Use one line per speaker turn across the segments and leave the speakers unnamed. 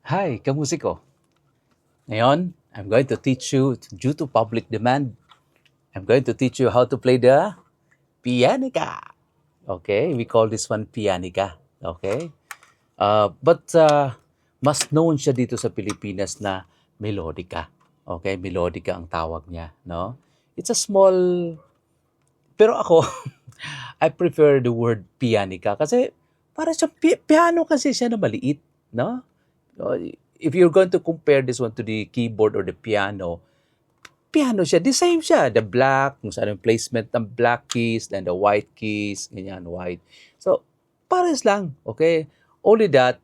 Hi, kamusiko. Ngayon, I'm going to teach you, due to public demand, I'm going to teach you how to play the pianica. Okay, we call this one pianica. Okay, but mas known siya dito sa Pilipinas na melodica. Okay, melodica ang tawag niya, no? It's a small, pero ako, I prefer the word pianica kasi para sa piano kasi siya na maliit, no? Uh, If you're going to compare this one to the keyboard or the piano, piano siya, the same siya. The black, kung saan yung placement ng black keys, then the white keys, ganyan, white. So, pares lang, okay? Only that,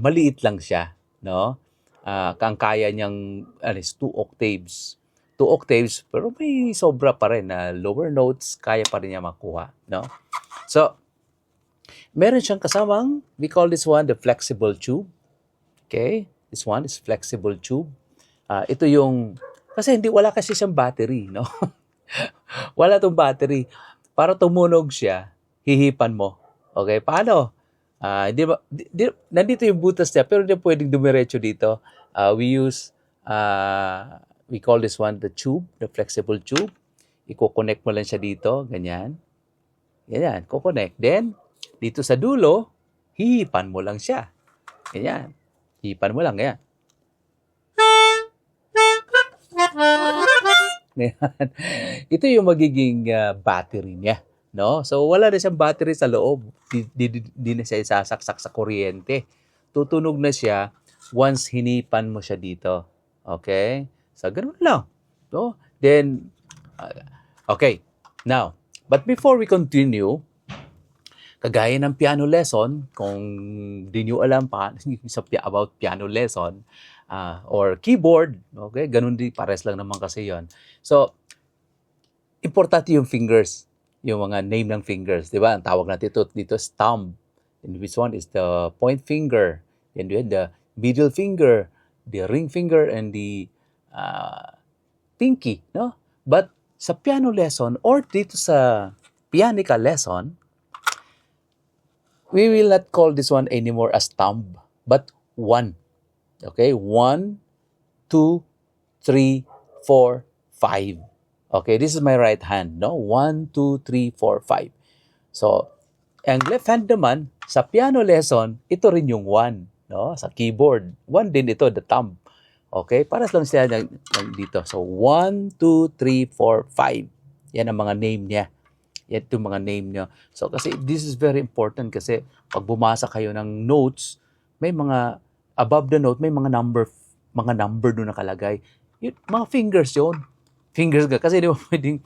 maliit lang siya, no? Kang kaya niyang, is 2 octaves. 2 octaves, pero may sobra pa rin na lower notes, kaya pa rin niya makuha, no? So, meron siyang kasamang, we call this one the flexible tube. Okay? This one is flexible tube. Ito yung, kasi wala kasi siyang battery, no? Wala tong battery. Para tumunog siya, hihipan mo. Okay? Paano? Nandito yung butas niya, pero hindi pwedeng dumiretso dito. We call this one the tube, the flexible tube. Iko-connect mo lang siya dito, ganyan. Ganyan, ko-connect. Then, dito sa dulo, hihipan mo lang siya. Ganyan. Hipan mo lang, yan. Ito yung magiging battery niya, no? So, wala na siyang battery sa loob. Di na siya isasaksak sa kuryente. Tutunog na siya once hinipan mo siya dito. Okay? So, ganun lang. No? Then, okay. Now, but before we continue, kagaya ng piano lesson, kung di nyo alam pa about piano lesson or keyboard, okay, ganun din, pares lang naman kasi yon. So, importante yung fingers, yung mga name ng fingers, di ba? Ang tawag natin dito is thumb. And which one is the point finger? And then the middle finger, the ring finger, and the pinky, no? But sa piano lesson or dito sa pianica lesson, we will not call this one anymore as thumb, but 1. Okay? 1, 2, 3, 4, 5. Okay, this is my right hand, no? 1, 2, 3, 4, 5. So, ang left hand naman, sa piano lesson, ito rin yung 1, no? Sa keyboard, 1 din ito, the thumb. Okay? Para lang sila dito. So, 1, 2, 3, 4, 5. Yan ang mga name niya. Yan yung mga name niya. So, kasi this is very important kasi pag bumasa kayo ng notes, may mga, above the note, may mga number doon nakalagay. Mga fingers yun. Fingers ka. Kasi di ba pwedeng,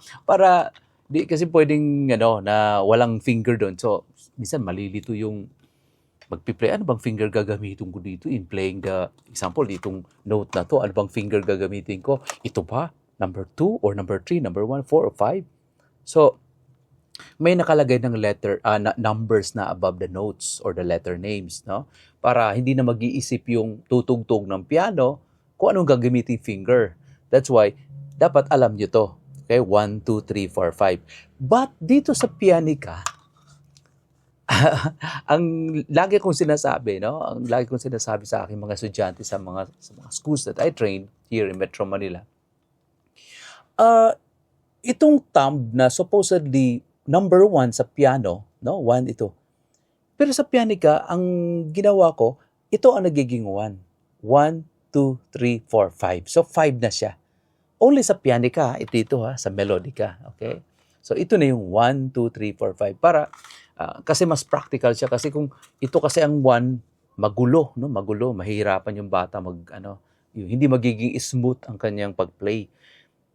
kasi pwedeng, na walang finger doon. So, minsan malilito yung magpiplay. Ano bang finger gagamitin ko dito in playing the, example, itong note na to, ano bang finger gagamitin ko? Ito ba? Number 2 or number 3, number 1, 4 or 5? So, may nakalagay ng letter, numbers na above the notes or the letter names, no? Para hindi na mag-iisip yung tutugtog ng piano kung anong gagamitin finger. That's why, dapat alam nyo to. Okay? 1, 2, 3, 4, 5. But dito sa pianica, ang lagi kong sinasabi, no? Ang lagi kong sinasabi sa aking mga estudyante sa mga schools that I train here in Metro Manila. Itong thumb na supposedly number 1 sa piano, no? 1 ito. Pero sa pianica, ang ginawa ko, ito ang nagiging 1. 1, 2, 3, 4, 5. So 5 na siya. Only sa pianica, ito sa melodica, okay? So ito na yung 1, 2, 3, 4, 5 para kasi mas practical siya kasi kung ito kasi ang 1 magulo, no? Magulo, mahihirapan yung bata hindi magiging smooth ang kanyang pag-play,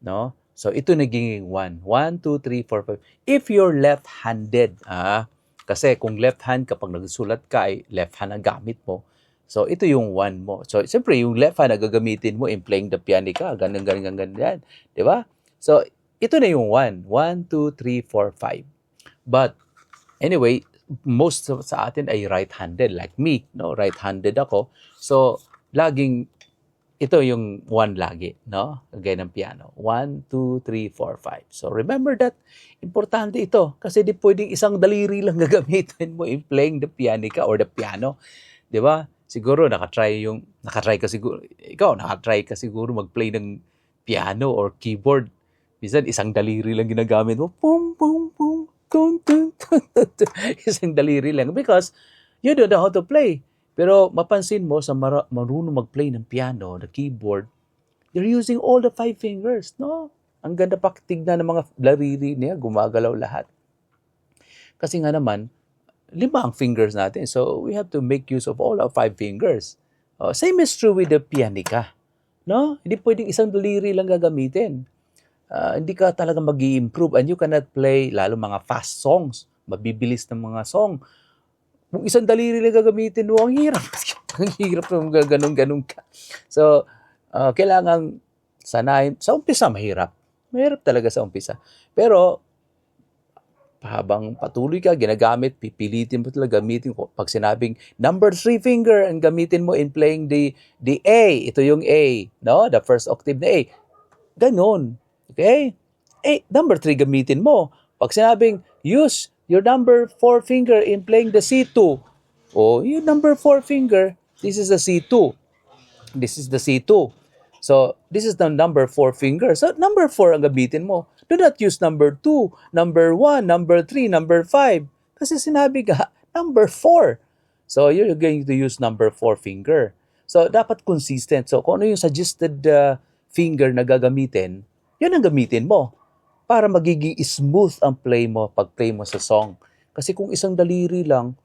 no? So, ito naging 1. 1, 2, 3, 4, 5. If you're left-handed, kasi kung left hand, kapag nagsulat ka, ay left hand ang gamit mo. So, ito yung 1 mo. So, siyempre, yung left hand na gagamitin mo in playing the pianica, ganyan. Di ba? So, ito na yung 1. 1, 2, 3, 4, 5. But, anyway, most sa atin ay right-handed. Like me, no? Right-handed ako. So, laging ito yung 1 lagi, no? Kagaya ng piano. 1, 2, 3, 4, 5. So, remember that. Importante ito. Kasi di pwedeng isang daliri lang gagamitin mo in playing the pianica or the piano. Di ba? siguro nakatry ka siguro, ikaw, nakatry ka siguro mag-play ng piano or keyboard. Minsan, isang daliri lang ginagamit mo. Pum, pum, pum, tum, tum, tum, tum, tum. Isang daliri lang. Because you don't know how to play. Pero mapansin mo, sa marunong mag-play ng piano, the keyboard, they're using all the 5 fingers, no? Ang ganda pa tignan ng mga daliri niya, gumagalaw lahat. Kasi nga naman, 5 ang fingers natin. So, we have to make use of all our 5 fingers. Same is true with the pianica. No? Hindi pwedeng isang daliri lang gagamitin. Hindi ka talaga mag-i-improve and you cannot play, lalo mga fast songs, mabibilis ng mga song. Kung isang daliri lang gagamitin mo, ang hirap. Ang hirap kung ganun-ganun ka. So, kailangan sanayin. Sa umpisa, mahirap. Mahirap talaga sa umpisa. Pero, habang patuloy ka, ginagamit, pipilitin mo talaga gamitin ko. Pag sinabing number 3 finger and gamitin mo in playing the A, ito yung A, no? The first octave na A. Ganon. Okay? Number 3 gamitin mo. Pag sinabing use your number 4 finger in playing the C2, yung number 4 finger, this is the C2. This is the C2. So, this is the number 4 finger. So, number 4 ang gamitin mo. Do not use number 2, number 1, number 3, number 5. Kasi sinabi ka, number 4. So, you're going to use number 4 finger. So, dapat consistent. So, kung ano yung suggested finger na gagamitin, yun ang gamitin mo para magiging smooth ang play mo pag-play mo sa song. Kasi kung isang daliri lang,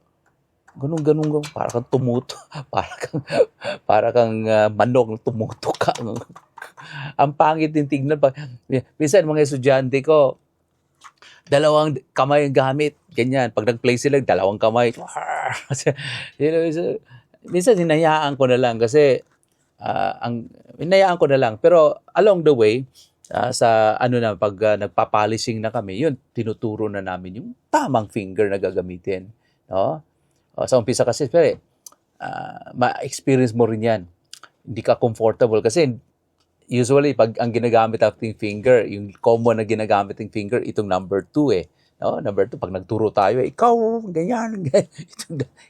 ganun, para kang tumuto, para kang manok, tumuto ka. Ang pangit din tignan. Minsan, mga estudyante ko, 2 kamay ang gamit. Ganyan. Pag nag-play sila, 2 kamay. Minsan, hinayaan ko na lang kasi, hinayaan ko na lang. Pero, along the way, pag nagpa-polishing na kami, yun, tinuturo na namin yung tamang finger na gagamitin. No? Sa umpisa kasi, ma-experience mo rin yan. Hindi ka comfortable kasi usually pag ang ginagamit nating finger, yung common na ginagamit ng finger, itong number 2 No? Number 2, pag nagturo tayo, ikaw, ganyan.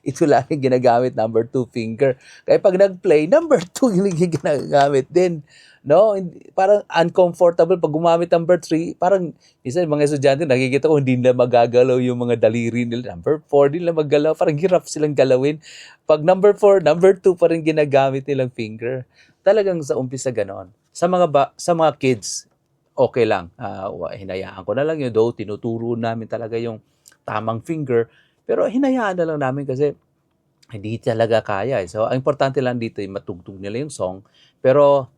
Ito lang yung ginagamit, number 2 finger. Kaya pag nag-play, number 2 yung ginagamit din. No? Parang uncomfortable pag gumamit number 3. Parang, isa yung mga estudyante, nakikita ko, hindi na magagalaw yung mga daliri nila. Number 4, hindi na maggalaw. Parang hirap silang galawin. Pag number 4, number 2 pa rin ginagamit nilang finger. Talagang sa umpisa ganon. Sa mga kids, okay lang. Hinayaan ko na lang yun. Though, tinuturo namin talaga yung tamang finger. Pero hinayaan na lang namin kasi hindi talaga kaya. So, ang importante lang dito ay matugtog nila yung song. Pero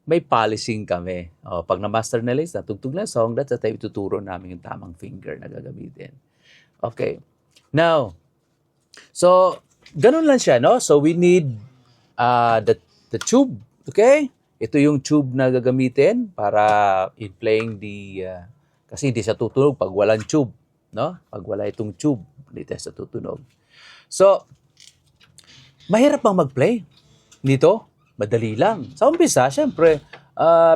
may polishing kami. Pag na-master nila is natugtog na song, that's the time ituturo namin yung tamang finger na gagamitin. Okay. Now, so, ganun lang siya, no? So, we need the tube. Okay? Ito yung tube na gagamitin para in playing kasi hindi siya tutunog pag walang tube. No? Pag wala itong tube, hindi siya tutunog. So, mahirap bang mag-play nito? Madali lang. Sa umpisa, syempre,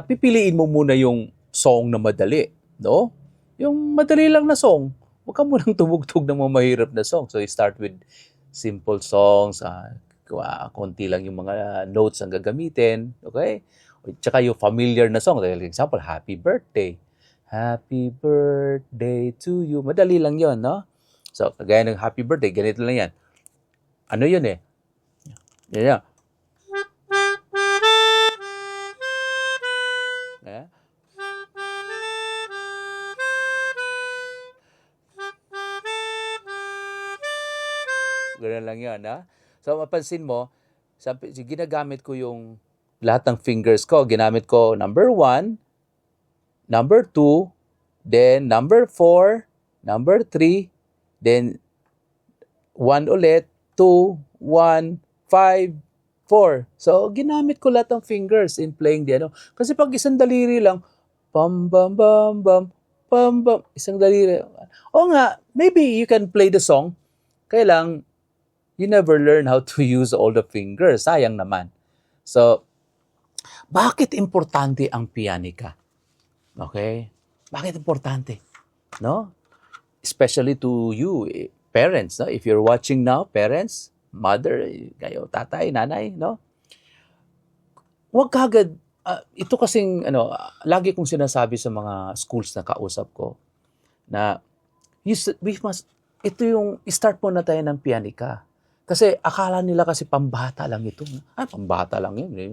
pipiliin mo muna yung song na madali. No? Yung madali lang na song. Huwag ka munang tumugtog ng mga mahirap na song. So, you start with simple songs. Konti lang yung mga notes ang gagamitin. Okay? Tsaka yung familiar na song. For example, Happy Birthday. Happy birthday to you. Madali lang yon, no? So, kagaya ng Happy Birthday, ganito lang yan. Ano yun eh? Yan. Ganun lang yan, ha? So, mapansin mo, ginagamit ko yung lahat ng fingers ko. Ginamit ko number 1, number 2, then number 4, number 3, then 1 ulit, 2, 1, 5, 4. So, ginamit ko lahat ng fingers in playing the ano. Kasi pag isang daliri lang, bam, bam, bam, bam, bam, bam, isang daliri. O nga, maybe you can play the song. Kaya lang, you never learn how to use all the fingers. Sayang naman. So, bakit importante ang pianica? Okay? Bakit importante? No? Especially to you, parents, no? If you're watching now, parents, mother, kayo, tatay, nanay, no? Huwag kagad, ito kasing, lagi kong sinasabi sa mga schools na kausap ko, na we must, ito yung, start muna tayo ng pianika. Kasi akala nila kasi pambata lang ito. Pambata lang yun. Di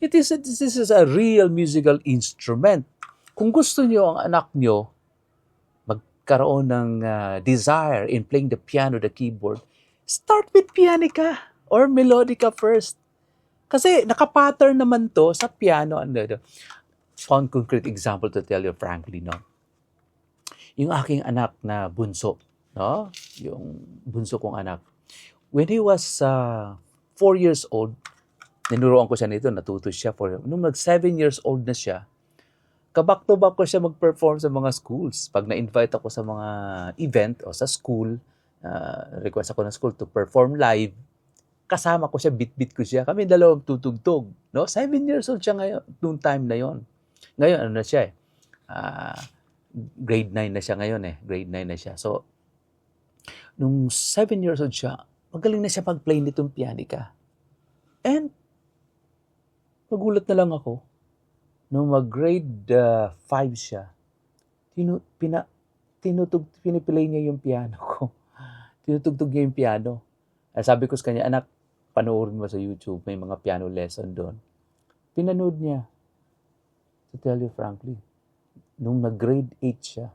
this is a real musical instrument. Kung gusto niyo ang anak niyo magkaroon ng desire in playing the piano, the keyboard, start with pianica or melodica first. Kasi nakapattern naman to sa piano. One concrete example to tell you frankly, no? Yung aking anak na bunso, no? Yung bunso kong anak. When he was 4 years old, ninuruan ko siya nito, natuto siya. Nung 7 years old na siya, kabak-to-back ko siya mag-perform sa mga schools. Pag na-invite ako sa mga event o sa school, request ako ng school to perform live, kasama ko siya, bit-bit ko siya. Kami dalawang tutugtog. No? 7 years old siya ngayon, noong time na yon. Ngayon, ano na siya grade 9 na siya ngayon Grade 9 na siya. So, nung 7 years old siya, magaling na siya mag-play nitong pianica. And, nagulat na lang ako, nung mag-grade 5 siya, piniplay niya yung piano ko. Tinutugtog niya yung piano. Sabi ko sa kanya, anak, panoorin mo sa YouTube, may mga piano lesson doon. Pinanood niya. To tell you frankly, nung nag-grade 8 siya,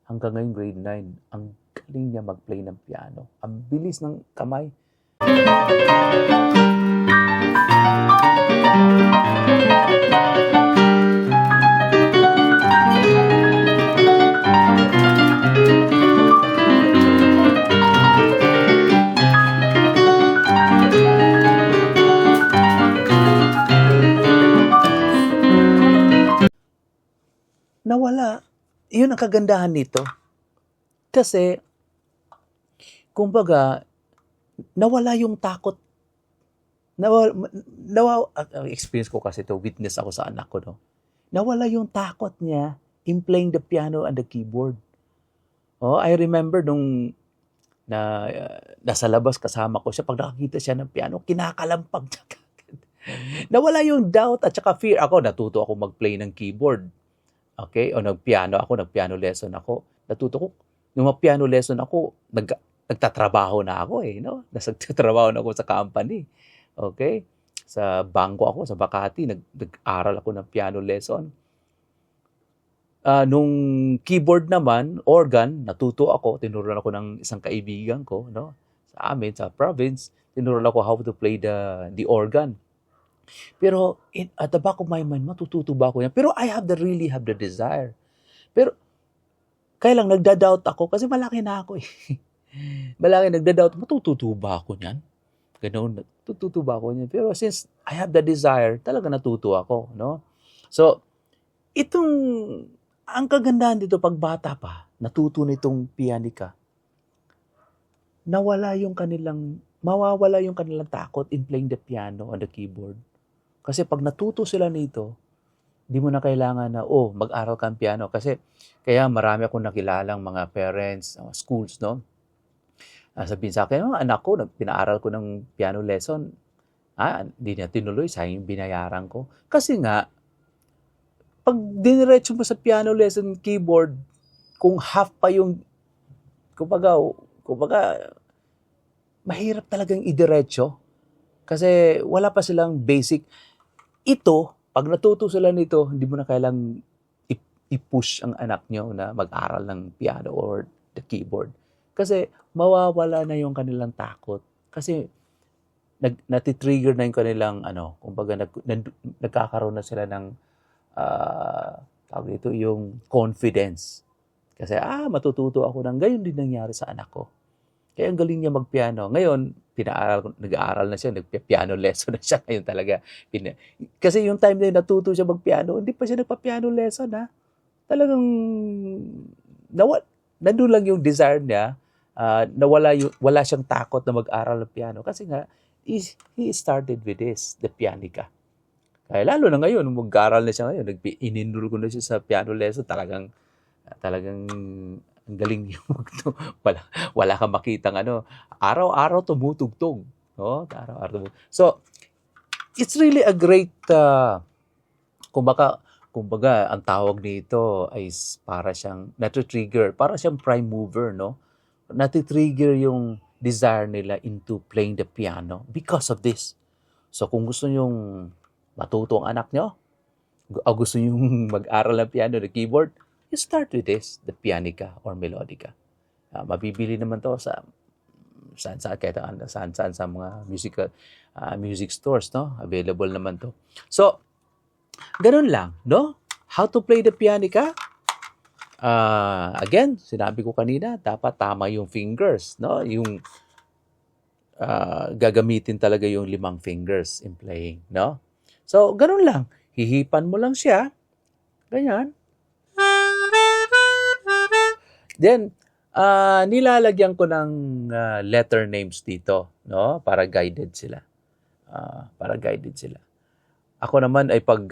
hanggang ngayon grade 9, ang galing niya mag-play ng piano. Ang bilis ng kamay. Nawala. Yun ang kagandahan nito. Kasi, kumbaga, nawala yung takot. Experience ko kasi ito, witness ako sa anak ko, no? Nawala yung takot niya in playing the piano and the keyboard. I remember nung nasa labas kasama ko siya, pag nakakita siya ng piano, kinakalampag niya. Nawala yung doubt at saka fear. Ako, natuto ako mag-play ng keyboard. Okay? O nagpiano lesson ako. Natuto ko. Nung mag-piano lesson ako, nagtatrabaho na ako no? Nagtatrabaho na ako sa company. Okay? Sa bangko ako, sa Makati, nag-aral ako ng piano lesson. Nung keyboard naman, organ, natuto ako. Tinuruan ako ng isang kaibigan ko, no? Sa amin, sa province, tinuruan ako how to play the organ. Pero at the back of my mind, matututo ba ako yan? Pero I really have the desire. Pero kaya lang nagda-doubt ako kasi malaki na ako Malaki nagda-doubt, matututo ba ako niyan? Ganoon, matututo ba ako niyan? Pero since I have the desire, talaga natuto ako, no? So, ang kagandahan dito pag bata pa, natuto nitong pianika, mawawala yung kanilang takot in playing the piano and the keyboard. Kasi pag natuto sila nito, di mo na kailangan na, mag-aral ka ng piano. Kasi, kaya marami akong nakilalang mga parents, schools, no? Sabihin sa akin, anak ko, pinaaral ko ng piano lesson. Hindi niya tinuloy, sayang binayaran ko. Kasi nga, pag diniretso mo sa piano lesson keyboard, kung half pa yung, kumbaga, mahirap talagang idiretso. Kasi wala pa silang basic. Ito, pag natuto sila nito, hindi mo na kailang i-push ang anak nyo na mag-aral ng piano or the keyboard. Kasi mawawala na yung kanilang takot. Kasi natitrigger na yung kanilang, kumbaga nagkakaroon na sila ng, tawag ito, yung confidence. Kasi, matututo ako ng gayon din nangyari sa anak ko. Kaya ang galing niya magpiano. Ngayon, nag-aaral na siya, nagpiano lesson na siya ngayon talaga. Kasi yung time na natuto siya magpiano, hindi pa siya nagpa-piano lesson, Talagang, nandun lang yung desire niya, wala siyang takot na mag-aral ng piano. Kasi nga, he started with the pianica. Kaya lalo na ngayon, mag-aral na siya ngayon, ininul ko na siya sa piano lesson, talagang Ang galing yung wala, wala kang makitang ano, araw-araw tumutugtog. No? Araw-araw tumutugtog. So, it's really a great, kumbaga, ang tawag nito ay para siyang, natitrigger, para siyang prime mover, no? Natitrigger yung desire nila into playing the piano because of this. So, kung gusto nyong matuto ang anak nyo, o gusto nyong mag-aral ng piano, the keyboard, you start with this, the pianica or melodica. Mabibili naman to sa saan sa mga music stores, no? Available naman to. So, ganun lang, no? How to play the pianica? Again, sinabi ko kanina, dapat tama yung fingers, no? Yung gagamitin talaga yung 5 fingers in playing, no? So, ganun lang. Hihipan mo lang siya. Ganyan. Then, nilalagyan ko ng letter names dito, no? Para guided sila. Ako naman ay pag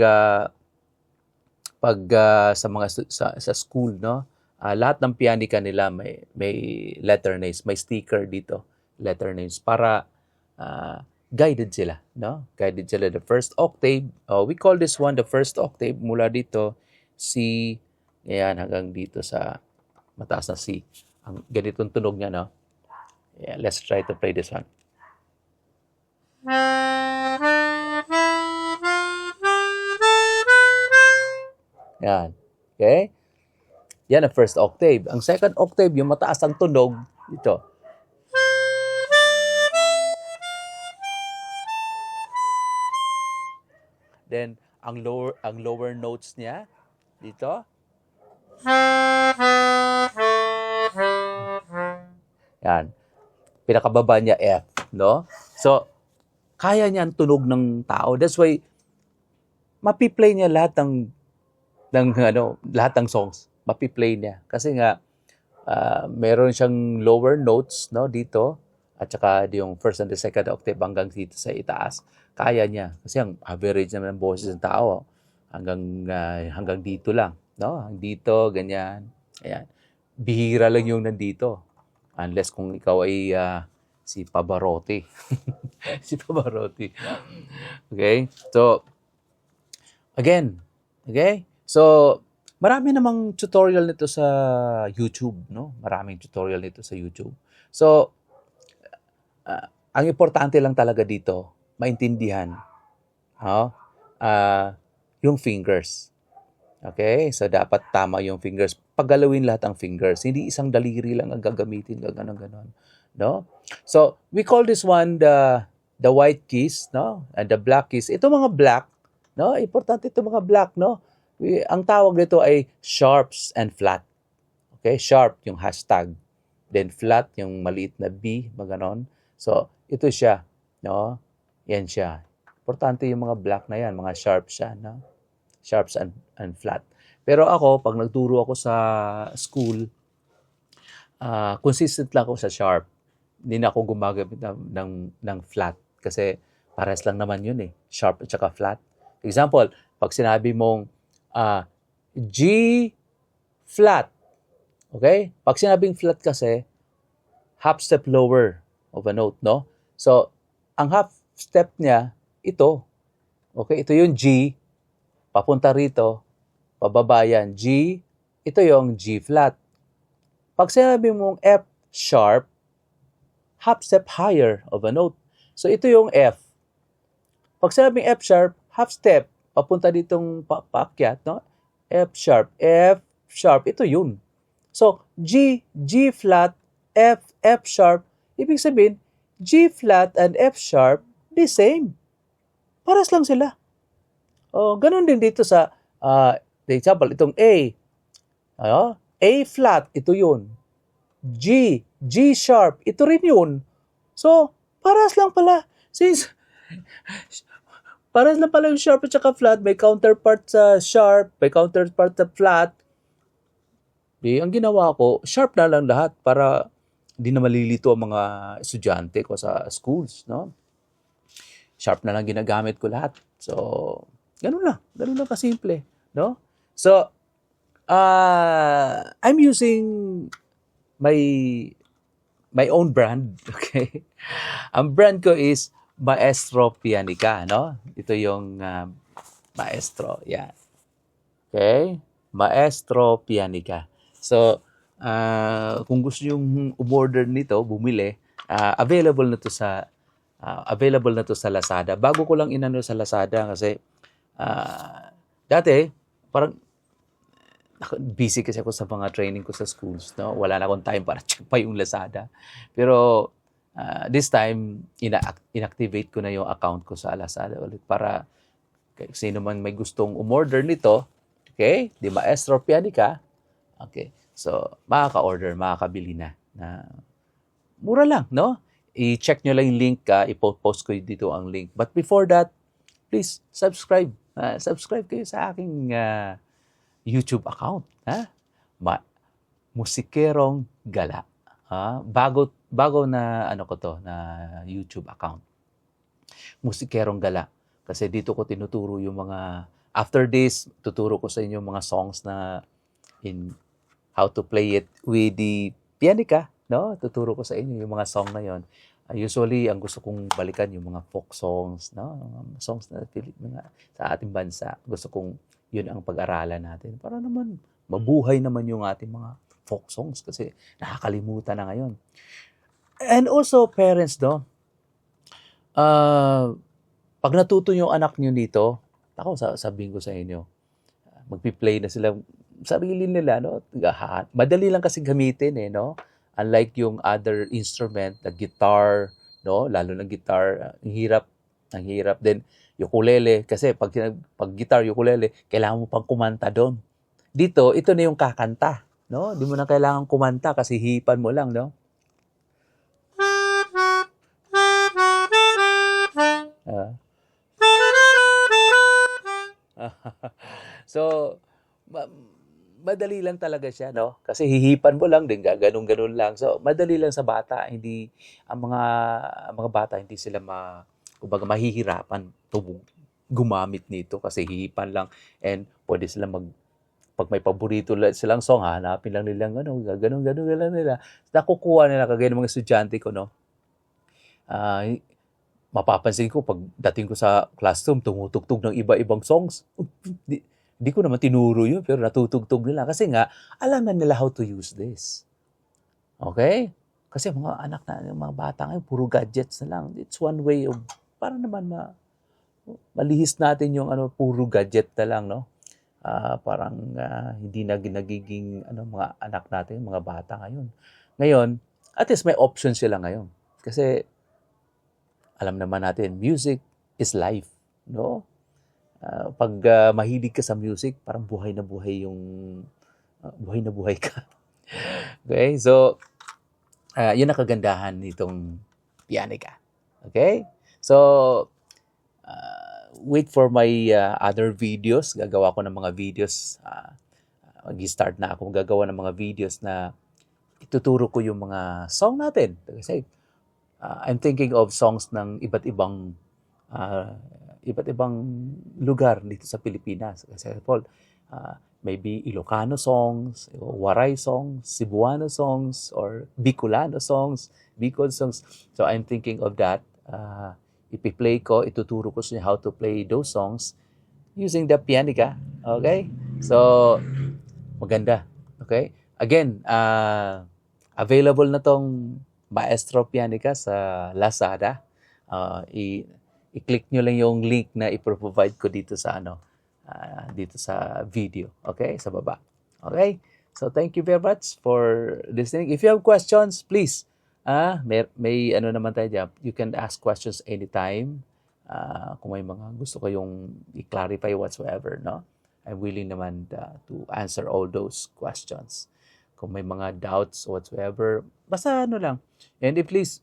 sa mga sa school, no? Lahat ng pianika nila may letter names, may sticker dito, letter names para guided sila, no? Guided sila the first octave. We call this one the first octave mula dito C, ayan, hanggang dito sa mataas na C. Ang ganitong tunog niya, no? Yeah, let's try to play this one. Yan. Okay? Yan ang first octave. Ang second octave, yung mataas ang tunog, dito. Then, ang lower notes niya, dito. Yan. Pinakababa niya F, no? So, kaya niya ang tunog ng tao. That's why, mapiplay niya lahat ng songs. Mapiplay niya. Kasi nga, meron siyang lower notes, no, dito. At saka yung first and the second octave hanggang dito sa itaas. Kaya niya. Kasi ang average naman ng boses ng tao, hanggang dito lang. No? Dito, ganyan. Ayan. Bihira lang yung nandito. Unless kung ikaw ay si Pavarotti. Si Pavarotti. Okay? So, again. Okay? So, marami namang tutorial nito sa YouTube, no? Maraming tutorial nito sa YouTube. So, ang importante lang talaga dito, maintindihan yung fingers. Okay? So, dapat tama yung fingers. Paggalawin lahat ang fingers. Hindi isang daliri lang ang gagamitin. Ganon. No? So, we call this one the white keys, no? And the black keys. Ito mga black, no? Importante ito mga black, no? Ang tawag nito ay sharps and flat. Okay? Sharp, yung hashtag. Then flat, yung maliit na B, maganon. So, ito siya, no? Yan siya. Importante yung mga black na yan, mga sharp siya, no? Sharps and flat. Pero ako, pag nagturo ako sa school, consistent lang ako sa sharp. Hindi na ako gumagamit ng flat kasi pares lang naman yun eh. Sharp at saka flat. Example, pag sinabi mong G flat, okay? Pag sinabing flat kasi, half step lower of a note, no? So, ang half step niya, ito. Okay? Ito yung G, papunta rito, pababa yan. G, ito yung G flat. Pag sinabi mong F sharp, half step higher of a note. So, ito yung F. Pag sinabing F sharp, half step, papunta ditong paakyat, no? F sharp, ito yun. So, G flat, F sharp, ibig sabihin, G flat and F sharp, the same. Paras lang sila. Ganun din dito sa, example, itong A. A flat, ito yun. G sharp, ito rin yun. So, paras lang pala. Since, paras lang pala yung sharp at saka flat, may counterpart sa sharp, may counterpart sa flat. Ang ginawa ko, sharp na lang lahat para hindi na malilito ang mga estudyante ko sa schools, no? Sharp na lang ginagamit ko lahat. So, ganun lang kasimple, no? So, I'm using my my own brand. Okay? Ang brand ko is Maestro Pianica, no? Ito yung Maestro. Yan. Okay? Maestro Pianica. So, kung gusto yung umorder nito, bumili, available na to sa Lazada. Bago ko lang inano sa Lazada kasi dati parang busy kasi ako sa mga training ko sa schools, no? Wala na akong time para check pa yung Lazada. Pero this time inactivate ko na yung account ko sa Lazada ulit para sino man may gustong umorder nito, okay? Di Maestro Pianica, okay. So, makaka-order, makakabili na mura lang, no? I-check nyo lang yung link, ipost ko dito ang link. But before that, please subscribe. Subscribe kayo sa aking YouTube account. Ha? Musikerong Gala. Bago na ano ko to, na YouTube account. Musikerong Gala. Kasi dito ko tinuturo yung mga, after this, tuturo ko sa inyo mga songs na in how to play it with the pianica, no? Tuturo ko sa inyo yung mga song na yon. Usually, ang gusto kong balikan yung mga folk songs, no? Mga songs na sa ating bansa. Gusto kong yun ang pag-aralan natin. Para naman, mabuhay naman yung ating mga folk songs kasi nakakalimutan na ngayon. And also, parents, no? Pag natuto yung anak nyo dito, ako, sabihin ko sa inyo, magpi-play na sila sarili nila, no? Madali lang kasi gamitin, no? Unlike yung other instrument, the guitar, no? Lalo na guitar, ang hirap din. Ukulele, kasi pag guitar, ukulele, kailangan mo pang kumanta doon. Dito, ito na yung kakanta, no? Di mo na kailangan kumanta kasi hipan mo lang, no? So, madali lang talaga siya, no? Kasi hihipan mo lang din, ganun-ganun lang. So, madali lang sa bata. Hindi, ang mga bata, hindi sila kumbaga, mahihirapan gumamit nito kasi hihipan lang. And pwede sila pag may paborito silang song, hanapin lang nilang ganun lang nila. Nakukuha nila, kagaya ng mga estudyante ko, no? Mapapansin ko, pag dating ko sa classroom, tumutugtog ng iba-ibang songs. Di ko naman tinuro yun, pero natutugtog nila. Kasi nga, alam na nila how to use this. Okay? Kasi mga anak na, mga bata ngayon, puro gadgets na lang. It's one way of, para naman malihis natin yung puro gadget na lang, no? Parang hindi na nagiging mga anak natin, mga bata ngayon. Ngayon, at least may option sila ngayon. Kasi, alam naman natin, music is life, no? Pag mahilig ka sa music, parang buhay na buhay ka. Okay? So, yun ang kagandahan nitong pianica. Okay? So, wait for my other videos. Gagawa ko ng mga videos. Mag-start na ako gagawa ng mga videos na ituturo ko yung mga song natin. Kasi, I'm thinking of songs ng iba't ibang lugar dito sa Pilipinas. For example, maybe Ilocano songs, Waray songs, Cebuano songs, or Bicolano songs, Bicol songs. So I'm thinking of that. Ipi-play ko, ituturo ko sa how to play those songs using the pianica. Okay? So, maganda. Okay? Again, available na tong Maestro Pianica sa Lazada. I-click nyo lang yung link na i-provide ko dito sa dito sa video. Okay? Sa baba. Okay? So thank you very much for listening. If you have questions, please, may naman tayo dyan. You can ask questions anytime. Kung may mga gusto kayong i-clarify whatsoever, no? I'm willing naman to answer all those questions. Kung may mga doubts whatsoever, basta lang. And please,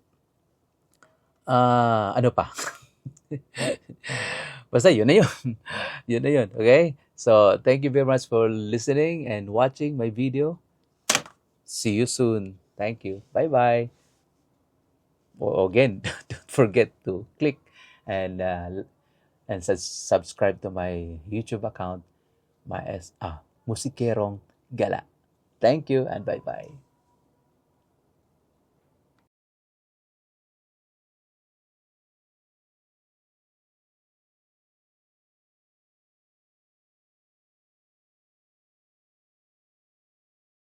ano pa? Basta yun na yun. Yun na yun. Okay? So, thank you very much for listening and watching my video. See you soon. Thank you. Bye-bye. Again, don't forget to click and subscribe to my YouTube account, Musikerong Gala. Thank you and bye-bye.